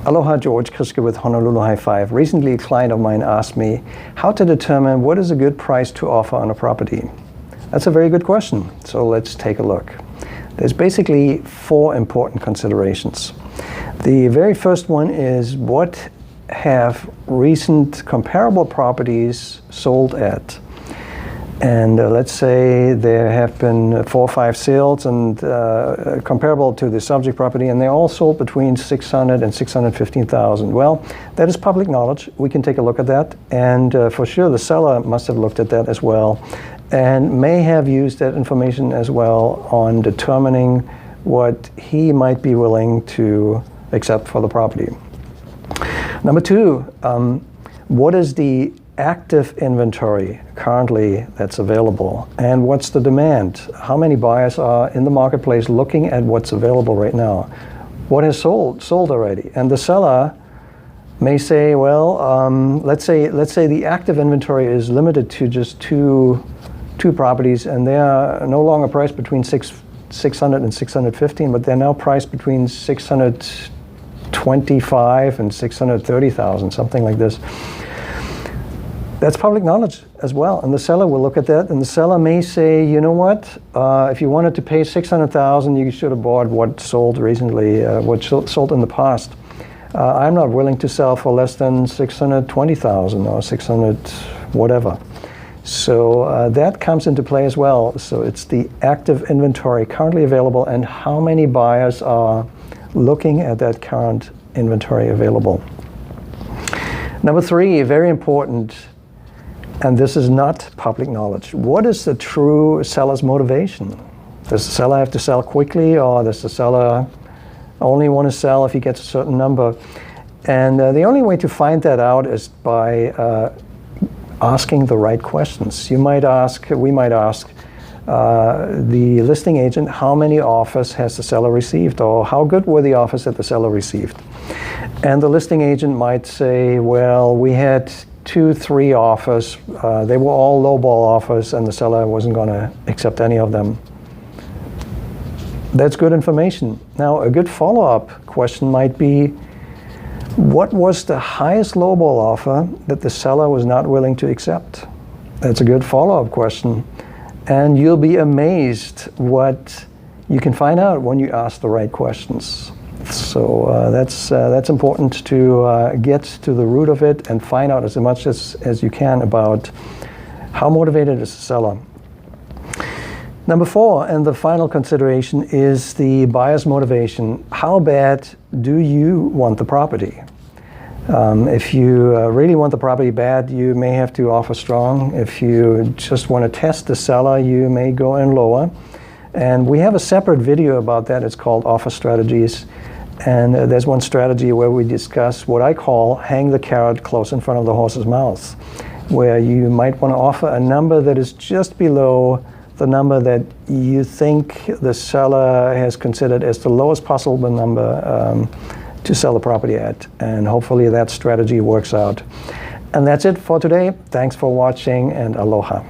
Aloha, George Kriske with Honolulu HI. Recently, a client of mine asked me how to determine what is a good price to offer on a property. That's a very good question, so let's take a look. There's basically 4 important considerations. The very first one is what have recent comparable properties sold at. And let's say there have been 4 or 5 sales and comparable to the subject property, and they all sold between $600,000 and $615,000. Well, that is public knowledge. We can take a look at that, and for sure the seller must have looked at that as well, and may have used that information as well on determining what he might be willing to accept for the property. Number 2, what is the active inventory currently that's available, and what's the demand? How many buyers are in the marketplace looking at what's available right now? What has sold already? And the seller may say, well, let's say the active inventory is limited to just two properties, and they are no longer priced between $600 and $615, but they're now priced between $625 and $630,000, something like this. That's public knowledge as well, and the seller will look at that, and the seller may say, you know what, if you wanted to pay $600,000, you should have bought what sold recently, what sold in the past. I'm not willing to sell for less than $620,000 or $600 whatever. So that comes into play as well. So it's the active inventory currently available and how many buyers are looking at that current inventory available. Number 3, very important, and this is not public knowledge. What is the true seller's motivation? Does the seller have to sell quickly, or does the seller only want to sell if he gets a certain number? And the only way to find that out is by asking the right questions. We might ask the listing agent, how many offers has the seller received, or how good were the offers that the seller received? And the listing agent might say, well, we had 2-3 offers. They were all lowball offers, and the seller wasn't going to accept any of them. That's good information. Now, a good follow-up question might be, what was the highest lowball offer that the seller was not willing to accept? That's a good follow-up question. And you'll be amazed what you can find out when you ask the right questions. So that's important to get to the root of it and find out as much as you can about how motivated is the seller. Number 4, and the final consideration, is the buyer's motivation. How bad do you want the property? If you really want the property bad, you may have to offer strong. If you just want to test the seller, you may go in lower. And we have a separate video about that. It's called Offer Strategies. And there's one strategy where we discuss what I call hang the carrot close in front of the horse's mouth, where you might want to offer a number that is just below the number that you think the seller has considered as the lowest possible number to sell the property at. And hopefully that strategy works out. And that's it for today. Thanks for watching, and aloha.